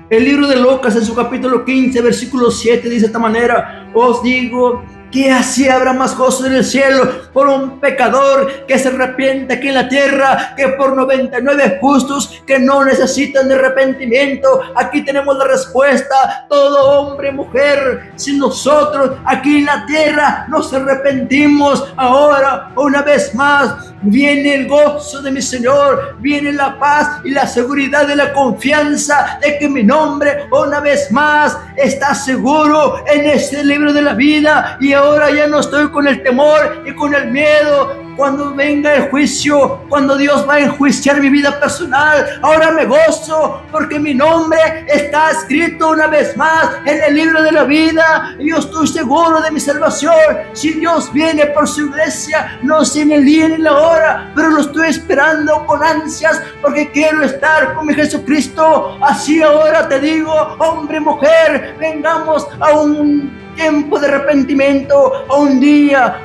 El libro de Lucas, en su capítulo 15, versículo 7, dice de esta manera: os digo que así habrá más gozo en el cielo por un pecador que se arrepiente aquí en la tierra, que por 99 justos que no necesitan de arrepentimiento. Aquí tenemos la respuesta. Todo hombre, mujer, si nosotros aquí en la tierra nos arrepentimos, ahora una vez más viene el gozo de mi Señor, viene la paz y la seguridad de la confianza de que mi nombre una vez más está seguro en este libro de la vida. Y ahora ya no estoy con el temor y con el miedo cuando venga el juicio, cuando Dios va a enjuiciar mi vida personal. Ahora me gozo porque mi nombre está escrito una vez más en el libro de la vida, y yo estoy seguro de mi salvación. Si Dios viene por su iglesia, no sé en el día ni la hora, pero lo estoy esperando con ansias porque quiero estar con mi Jesucristo. Así ahora te digo, hombre, mujer, vengamos a un tiempo de arrepentimiento, a un día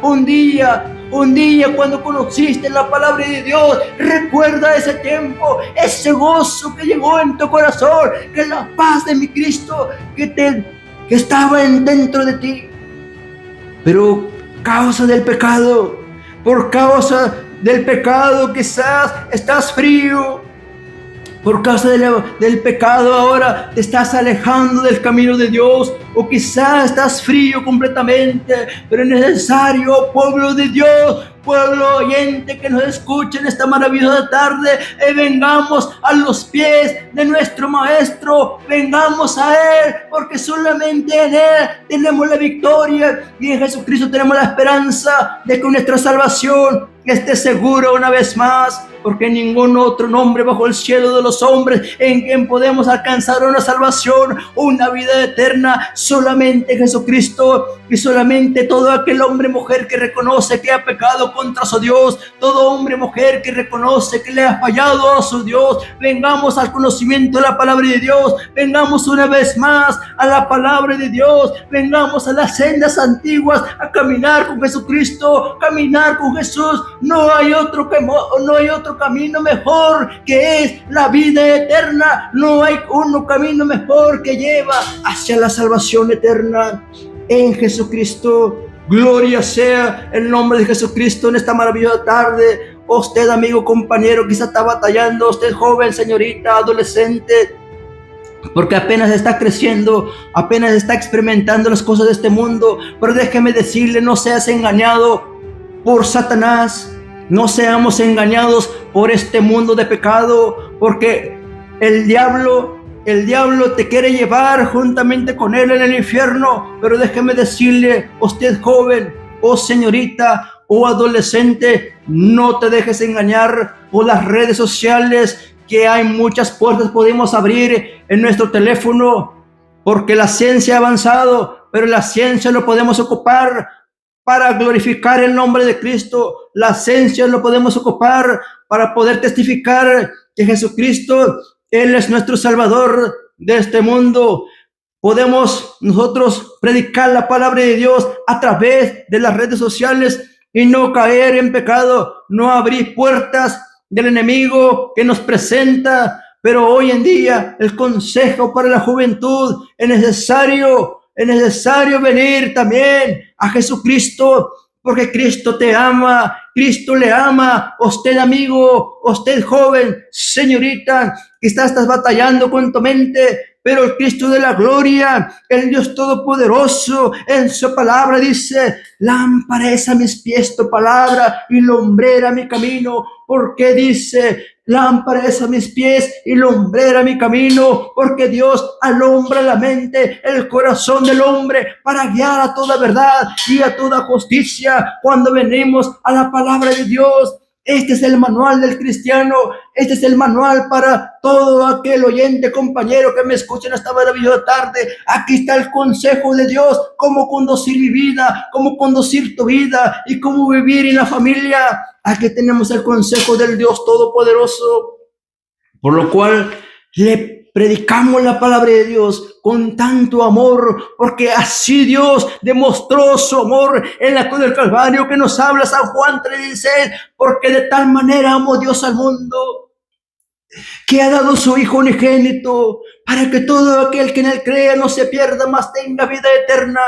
cuando conociste la palabra de Dios. Recuerda ese tiempo, ese gozo que llegó en tu corazón, que la paz de mi Cristo que estaba dentro de ti. Pero por causa del pecado quizás estás frío. Por causa del pecado ahora te estás alejando del camino de Dios, o quizás estás frío completamente. Pero es necesario, pueblo de Dios, pueblo oyente que nos escuche en esta maravillosa tarde, vengamos a los pies de nuestro Maestro, vengamos a Él, porque solamente en Él tenemos la victoria, y en Jesucristo tenemos la esperanza de que nuestra salvación esté segura una vez más, porque ningún otro nombre bajo el cielo de los hombres en quien podemos alcanzar una salvación, una vida eterna, solamente Jesucristo. Y solamente todo aquel hombre, mujer que reconoce que ha pecado contra su Dios, todo hombre, mujer que reconoce que le ha fallado a su Dios, vengamos al conocimiento de la palabra de Dios, vengamos una vez más a la palabra de Dios, vengamos a las sendas antiguas, a caminar con Jesucristo, caminar con Jesús. No hay otro camino mejor, que es la vida eterna. No hay camino mejor que lleva hacia la salvación eterna en Jesucristo. Gloria sea el nombre de Jesucristo en esta maravillosa tarde. usted amigo, compañero, quizá está batallando, usted joven, señorita, adolescente, porque apenas está creciendo, apenas está experimentando las cosas de este mundo. Pero déjeme decirle, no seas engañado por Satanás, no seamos engañados por este mundo de pecado, porque el diablo te quiere llevar juntamente con él en el infierno. Pero déjeme decirle, usted joven, señorita, adolescente, no te dejes engañar por las redes sociales, que hay muchas puertas podemos abrir en nuestro teléfono, porque la ciencia ha avanzado, pero la ciencia lo podemos ocupar para glorificar el nombre de Cristo. La ciencia lo podemos ocupar para poder testificar que Jesucristo, Él es nuestro Salvador de este mundo. Podemos nosotros predicar la palabra de Dios a través de las redes sociales y no caer en pecado, no abrir puertas del enemigo que nos presenta. Pero hoy en día el consejo para la juventud es necesario venir también a Jesucristo, porque Cristo te ama, Cristo le ama. Usted amigo, usted joven, señorita, quizás estás batallando con tu mente, pero el Cristo de la gloria, el Dios todopoderoso, en su palabra dice: lámpara es a mis pies tu palabra y lumbrera mi camino. ¿Por qué dice lámpara es a mis pies y lumbrera mi camino? Porque Dios alumbra la mente, el corazón del hombre, para guiar a toda verdad y a toda justicia. Cuando venimos a la palabra de Dios, este es el manual del cristiano, este es el manual para todo aquel oyente, compañero, que me escuchen esta maravillosa tarde. Aquí está el consejo de Dios, cómo conducir mi vida, cómo conducir tu vida y cómo vivir en la familia. Aquí tenemos el consejo del Dios Todopoderoso, por lo cual le predicamos la palabra de Dios con tanto amor, porque así Dios demostró su amor en la cruz del Calvario, que nos habla San Juan 3:16, porque de tal manera amó Dios al mundo, que ha dado su Hijo unigénito, para que todo aquel que en él crea no se pierda, mas tenga vida eterna.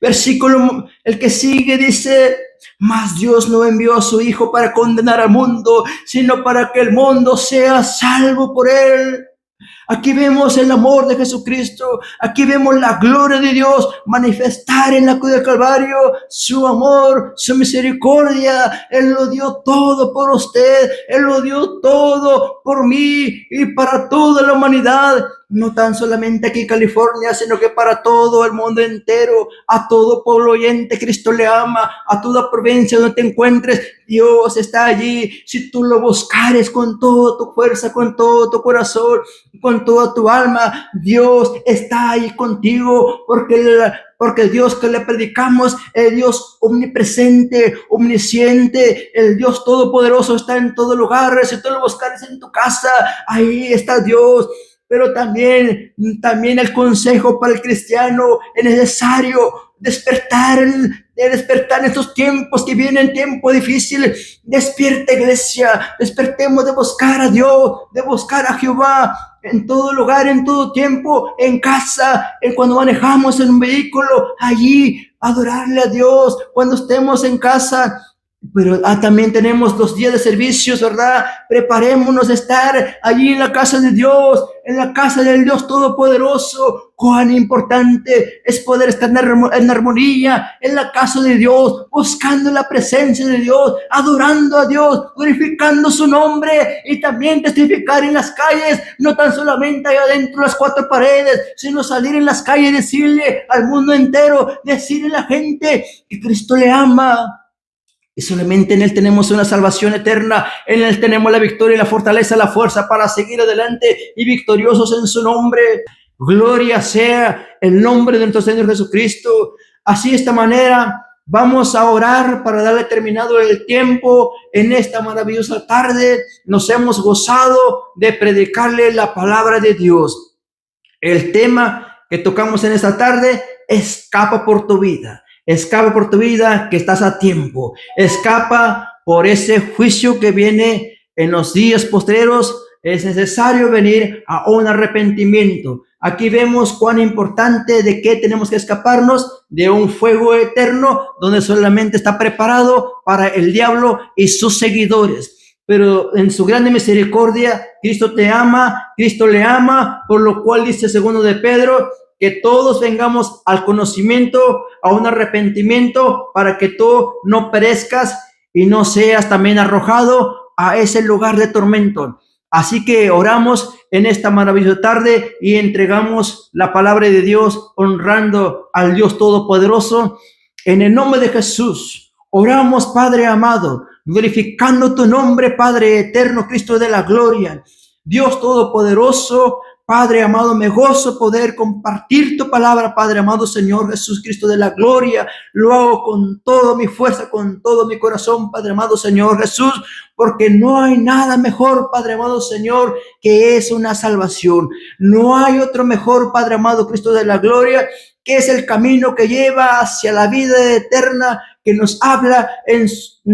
Versículo, el que sigue, dice: mas Dios no envió a su Hijo para condenar al mundo, sino para que el mundo sea salvo por él. Aquí vemos el amor de Jesucristo, aquí vemos la gloria de Dios manifestar en la cruz del Calvario, su amor, su misericordia. Él lo dio todo por usted, Él lo dio todo por mí y para toda la humanidad. No tan solamente aquí en California, sino que para todo el mundo entero, a todo pueblo oyente. Cristo le ama, a toda provincia donde te encuentres, Dios está allí. Si tú lo buscares con toda tu fuerza, con todo tu corazón, con toda tu alma, Dios está ahí contigo, porque el Dios que le predicamos, el Dios omnipresente, omnisciente, el Dios todopoderoso, está en todo lugar. Si tú lo buscares en tu casa, ahí está Dios. Pero también el consejo para el cristiano: es necesario despertar en estos tiempos que vienen, tiempos difíciles. Despierta, iglesia, despertemos de buscar a Dios, de buscar a Jehová en todo lugar, en todo tiempo, en casa, cuando manejamos en un vehículo, allí adorarle a Dios cuando estemos en casa. Pero también tenemos los días de servicios, ¿verdad? Preparémonos a estar allí en la casa de Dios, en la casa del Dios Todopoderoso. Cuán importante es poder estar en armonía en la casa de Dios, buscando la presencia de Dios, adorando a Dios, glorificando su nombre, y también testificar en las calles, no tan solamente allá adentro de las cuatro paredes, sino salir en las calles y decirle al mundo entero, decirle a la gente que Cristo le ama. Y solamente en Él tenemos una salvación eterna. En Él tenemos la victoria y la fortaleza, la fuerza para seguir adelante y victoriosos en su nombre. Gloria sea el nombre de nuestro Señor Jesucristo. Así, de esta manera, vamos a orar para darle terminado el tiempo en esta maravillosa tarde. Nos hemos gozado de predicarle la palabra de Dios. El tema que tocamos en esta tarde: escapa por tu vida. Escapa por tu vida, que estás a tiempo. Escapa por ese juicio que viene en los días postreros. es necesario venir a un arrepentimiento. Aquí vemos cuán importante de qué tenemos que escaparnos, de un fuego eterno donde solamente está preparado para el diablo y sus seguidores. Pero en su grande misericordia, Cristo te ama, Cristo le ama, por lo cual dice segundo de Pedro, que todos vengamos al conocimiento, a un arrepentimiento, para que tú no perezcas y no seas también arrojado a ese lugar de tormento. Así que oramos en esta maravillosa tarde y entregamos la palabra de Dios honrando al Dios Todopoderoso. En el nombre de Jesús, oramos, Padre amado, glorificando tu nombre, Padre eterno, Cristo de la gloria. Dios Todopoderoso, Padre amado, me gozo poder compartir tu palabra, Padre amado, Señor Jesús Cristo de la gloria. Lo hago con toda mi fuerza, con todo mi corazón, Padre amado, Señor Jesús, porque no hay nada mejor, Padre amado, Señor, que es una salvación. No hay otro mejor, Padre amado, Cristo de la gloria, que es el camino que lleva hacia la vida eterna, que nos habla en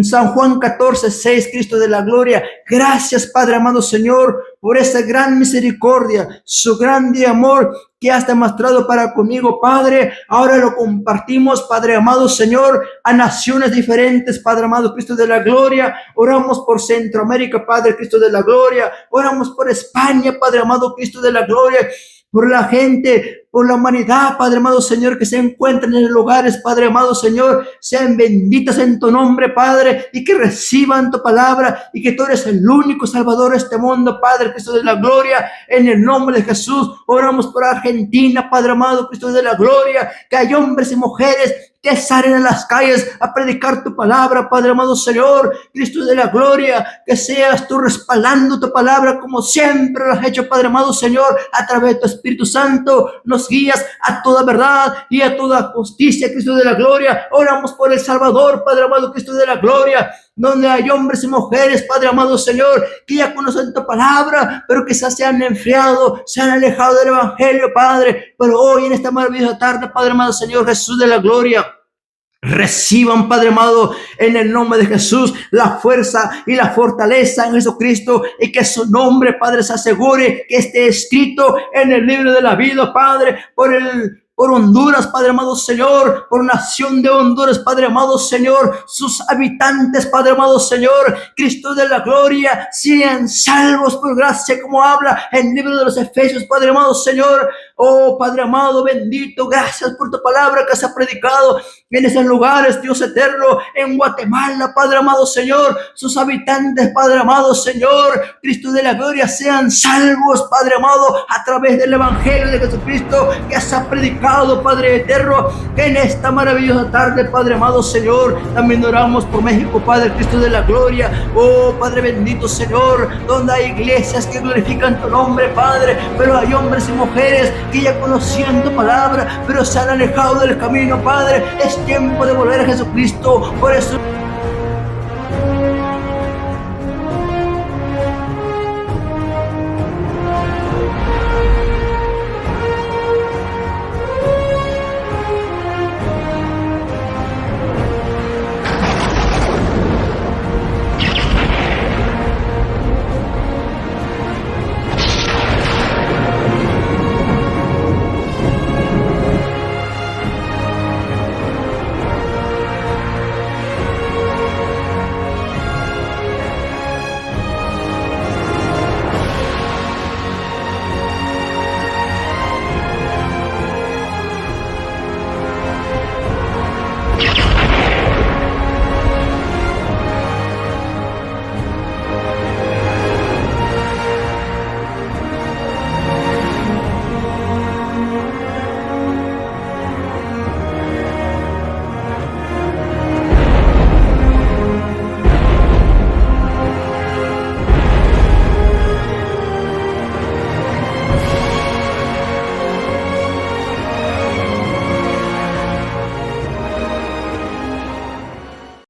San Juan 14:6, Cristo de la gloria. Gracias, Padre amado Señor, por esa gran misericordia, su grande amor que has demostrado para conmigo, Padre. Ahora lo compartimos, Padre amado Señor, a naciones diferentes, Padre amado Cristo de la gloria. Oramos por Centroamérica, Padre Cristo de la gloria. Oramos por España, Padre amado Cristo de la gloria. Por la gente, por la humanidad, Padre amado Señor, que se encuentran en los lugares, Padre amado Señor, sean benditas en tu nombre, Padre, y que reciban tu palabra, y que tú eres el único Salvador de este mundo, Padre Cristo de la gloria. En el nombre de Jesús, oramos por Argentina, Padre amado Cristo de la gloria, que hay hombres y mujeres que salen a las calles a predicar tu palabra, Padre amado Señor, Cristo de la gloria, que seas tú respaldando tu palabra como siempre lo has hecho, Padre amado Señor, a través de tu Espíritu Santo, nos guías a toda verdad y a toda justicia, Cristo de la gloria. Oramos por El Salvador, Padre amado Cristo de la gloria, donde hay hombres y mujeres, Padre amado Señor, que ya conocen tu palabra, pero quizás se han enfriado, se han alejado del Evangelio, Padre. Pero hoy en esta maravillosa tarde, Padre amado Señor Jesús de la gloria, reciban, Padre amado, en el nombre de Jesús, la fuerza y la fortaleza en Jesucristo, y que su nombre, Padre, se asegure que esté escrito en el libro de la vida, Padre, por Honduras, Padre amado Señor, por nación de Honduras, Padre amado Señor, sus habitantes, Padre amado Señor, Cristo de la gloria, sean salvos por gracia, como habla en el libro de los Efesios, Padre amado Señor. Oh Padre amado, bendito, gracias por tu palabra que se ha predicado en esos lugares, Dios eterno, en Guatemala, Padre amado Señor, sus habitantes, Padre amado Señor, Cristo de la gloria, sean salvos, Padre amado, a través del Evangelio de Jesucristo que se ha predicado, Padre eterno, que en esta maravillosa tarde, Padre amado Señor, también oramos por México, Padre Cristo de la gloria. Oh Padre bendito Señor, donde hay iglesias que glorifican tu nombre, Padre, pero hay hombres y mujeres que ya conocían tu palabra, pero se han alejado del camino, Padre. Es tiempo de volver a Jesucristo. Por eso